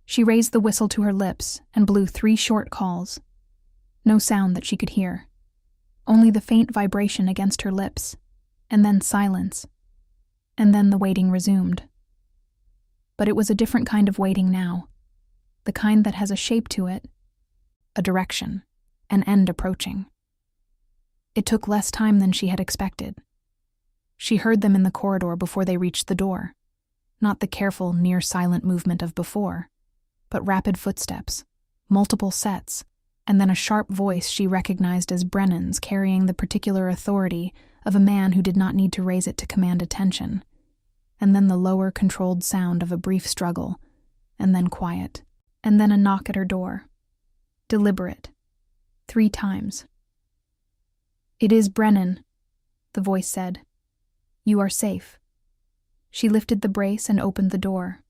She raised the whistle to her lips and blew 3 short calls. No sound that she could hear, only the faint vibration against her lips, and then silence, and then the waiting resumed. But it was a different kind of waiting now, the kind that has a shape to it, a direction, an end approaching. It took less time than she had expected. She heard them in the corridor before they reached the door, not the careful, near-silent movement of before, but rapid footsteps, multiple sets, and then a sharp voice she recognized as Brennan's carrying the particular authority of a man who did not need to raise it to command attention, and then the lower, controlled sound of a brief struggle, and then quiet, and then a knock at her door. Deliberate. 3 times. "It is Brennan," the voice said. "You are safe." She lifted the brace and opened the door.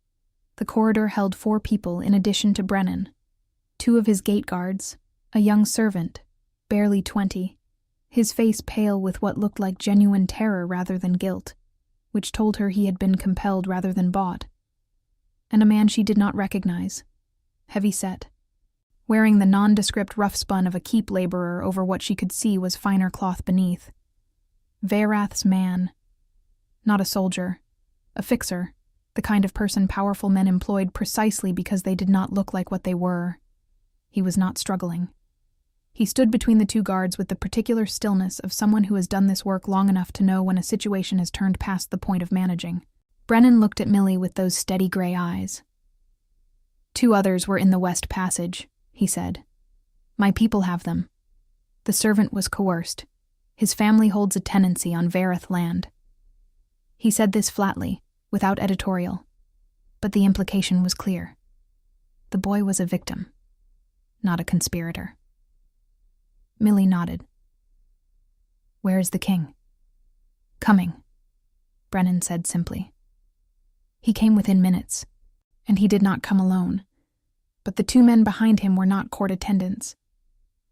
The corridor held 4 people in addition to Brennan, 2 of his gate guards, a young servant, barely 20, his face pale with what looked like genuine terror rather than guilt, which told her he had been compelled rather than bought, and a man she did not recognize, heavy-set, wearing the nondescript rough-spun of a keep laborer over what she could see was finer cloth beneath. Vaerath's man. Not a soldier, a fixer, the kind of person powerful men employed precisely because they did not look like what they were. He was not struggling. He stood between the 2 guards with the particular stillness of someone who has done this work long enough to know when a situation has turned past the point of managing. Brennan looked at Millie with those steady gray eyes. 2 others were in the west passage, he said. My people have them. The servant was coerced. His family holds a tenancy on Vaerath land. He said this flatly, without editorial, but the implication was clear. The boy was a victim, not a conspirator. Millie nodded. Where is the king? Coming, Brennan said simply. He came within minutes, and he did not come alone. But the two men behind him were not court attendants.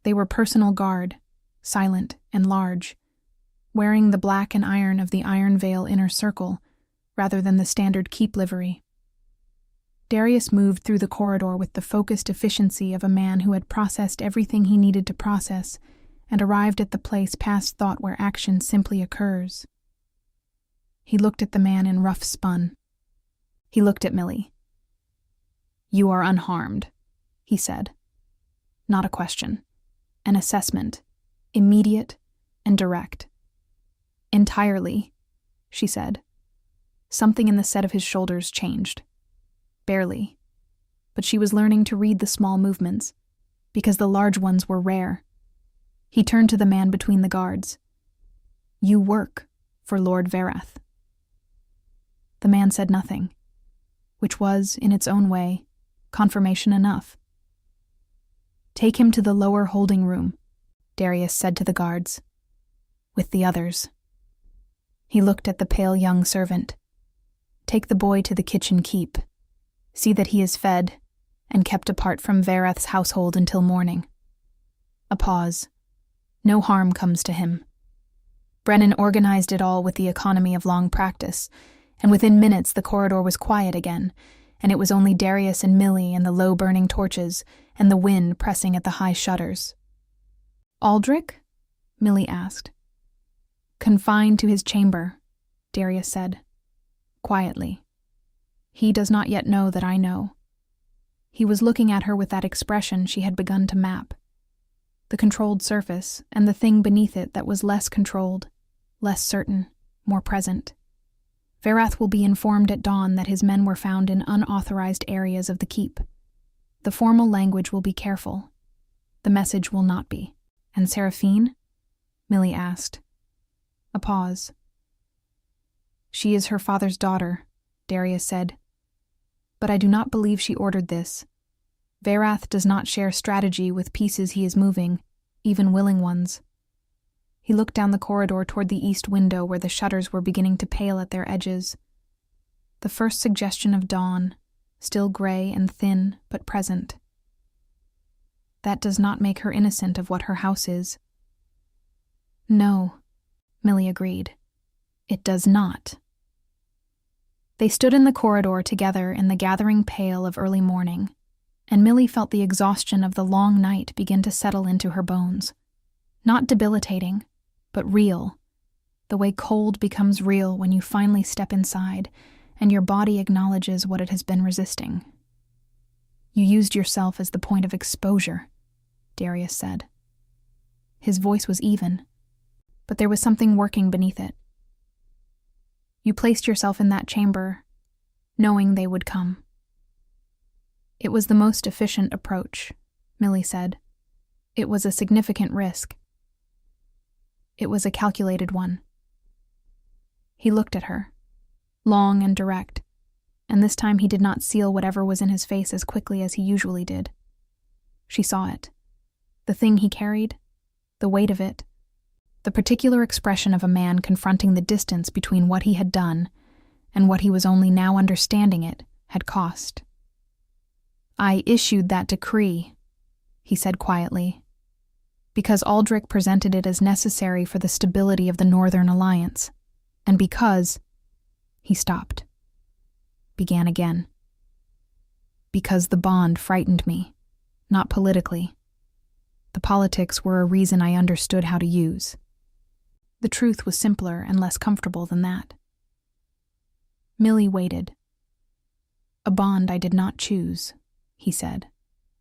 They were personal guard, silent and large, wearing the black and iron of the Ironveil inner circle rather than the standard keep livery. Darius moved through the corridor with the focused efficiency of a man who had processed everything he needed to process and arrived at the place past thought where action simply occurs. He looked at the man in rough spun. He looked at Millie. "You are unharmed," he said. Not a question. An assessment. Immediate and direct. "Entirely," she said. Something in the set of his shoulders changed. Barely. But she was learning to read the small movements, because the large ones were rare. He turned to the man between the guards. "You work for Lord Vaerath." The man said nothing, which was, in its own way, confirmation enough. "Take him to the lower holding room," Darius said to the guards. "With the others." He looked at the pale young servant. "Take the boy to the kitchen keep. See that he is fed and kept apart from Vaerath's household until morning." A pause. No harm comes to him. Brennan organized it all with the economy of long practice, and within minutes the corridor was quiet again, and it was only Darius and Millie and the low-burning torches and the wind pressing at the high shutters. "Aldrich?" Millie asked. "Confined to his chamber," Darius said, quietly. "He does not yet know that I know." He was looking at her with that expression she had begun to map. The controlled surface and the thing beneath it that was less controlled, less certain, more present. Vaerath will be informed at dawn that his men were found in unauthorized areas of the keep. The formal language will be careful. The message will not be. "And Seraphine?" Millie asked. A pause. "She is her father's daughter," Darius said. "But I do not believe she ordered this. Vaerath does not share strategy with pieces he is moving, even willing ones." He looked down the corridor toward the east window where the shutters were beginning to pale at their edges. The first suggestion of dawn, still gray and thin, but present. "That does not make her innocent of what her house is." "No," Millie agreed. "It does not." They stood in the corridor together in the gathering pale of early morning, and Millie felt the exhaustion of the long night begin to settle into her bones. Not debilitating, but real, the way cold becomes real when you finally step inside and your body acknowledges what it has been resisting. "You used yourself as the point of exposure," Darius said. His voice was even, but there was something working beneath it. "You placed yourself in that chamber, knowing they would come." "It was the most efficient approach," Millie said. "It was a significant risk." "It was a calculated one." He looked at her, long and direct, and this time he did not seal whatever was in his face as quickly as he usually did. She saw it. The thing he carried, the weight of it, the particular expression of a man confronting the distance between what he had done and what he was only now understanding it had cost. "I issued that decree," he said quietly, "because Aldrich presented it as necessary for the stability of the Northern Alliance, and because—" He stopped. Began again. "Because the bond frightened me, not politically. The politics were a reason I understood how to use. The truth was simpler and less comfortable than that." Millie waited. "A bond I did not choose," he said.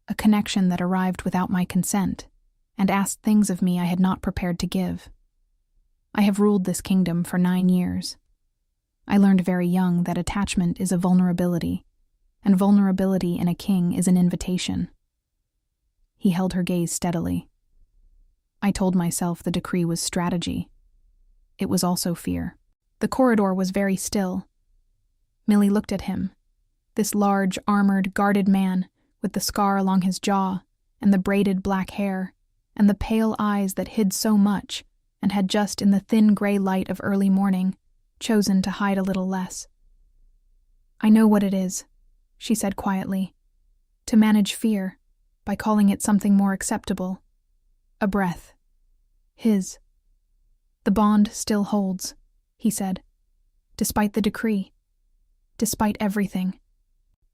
"A connection that arrived without my consent, and asked things of me I had not prepared to give. I have ruled this kingdom for 9 years. I learned very young that attachment is a vulnerability, and vulnerability in a king is an invitation." He held her gaze steadily. "I told myself the decree was strategy. It was also fear." The corridor was very still. Millie looked at him, this large, armored, guarded man with the scar along his jaw and the braided black hair and the pale eyes that hid so much and had just in the thin gray light of early morning chosen to hide a little less. "I know what it is," she said quietly. To manage fear, by calling it something more acceptable. A breath. His. The bond still holds, he said, despite the decree. Despite everything.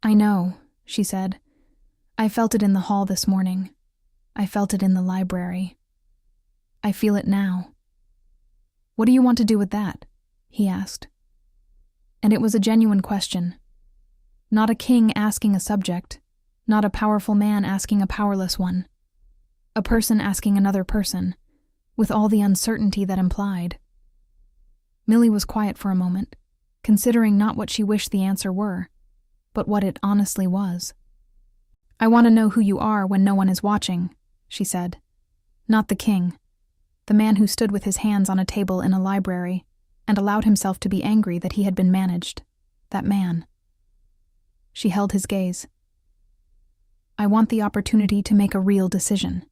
I know, she said. I felt it in the hall this morning. I felt it in the library. I feel it now. What do you want to do with that? He asked. And it was a genuine question. Not a king asking a subject, not a powerful man asking a powerless one. A person asking another person, with all the uncertainty that implied. Millie was quiet for a moment, considering not what she wished the answer were, but what it honestly was. I want to know who you are when no one is watching, she said. Not the king. The man who stood with his hands on a table in a library and allowed himself to be angry that he had been managed. That man. She held his gaze. I want the opportunity to make a real decision.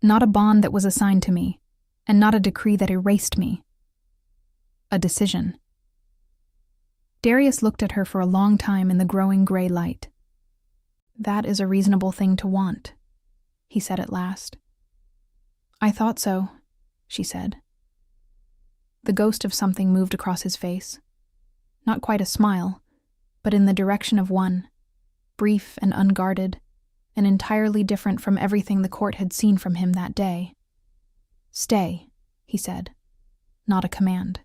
Not a bond that was assigned to me, and not a decree that erased me. A decision. Darius looked at her for a long time in the growing gray light. That is a reasonable thing to want, he said at last. I thought so, she said. The ghost of something moved across his face. Not quite a smile, but in the direction of one, brief and unguarded, and entirely different from everything the court had seen from him that day. Stay, he said. Not a command.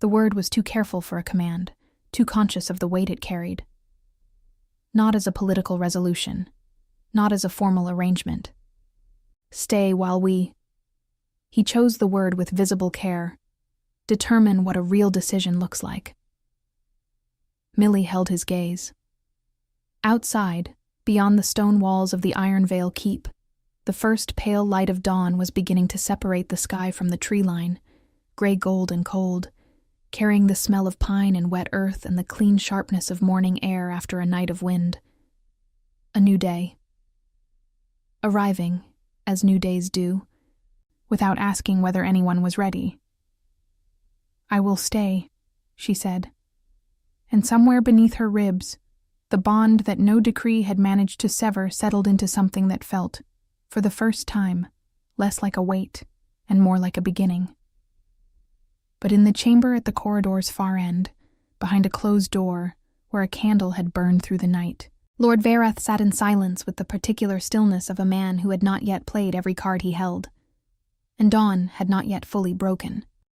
The word was too careful for a command, too conscious of the weight it carried. Not as a political resolution, not as a formal arrangement. Stay while we... He chose the word with visible care. Determine what a real decision looks like. Millie held his gaze. Outside, beyond the stone walls of the Ironveil Keep, the first pale light of dawn was beginning to separate the sky from the tree line, gray gold and cold, carrying the smell of pine and wet earth and the clean sharpness of morning air after a night of wind. A new day. Arriving, as new days do, without asking whether anyone was ready. I will stay, she said. And somewhere beneath her ribs, the bond that no decree had managed to sever settled into something that felt, for the first time, less like a weight and more like a beginning. But in the chamber at the corridor's far end, behind a closed door where a candle had burned through the night, Lord Vaerath sat in silence with the particular stillness of a man who had not yet played every card he held, and dawn had not yet fully broken.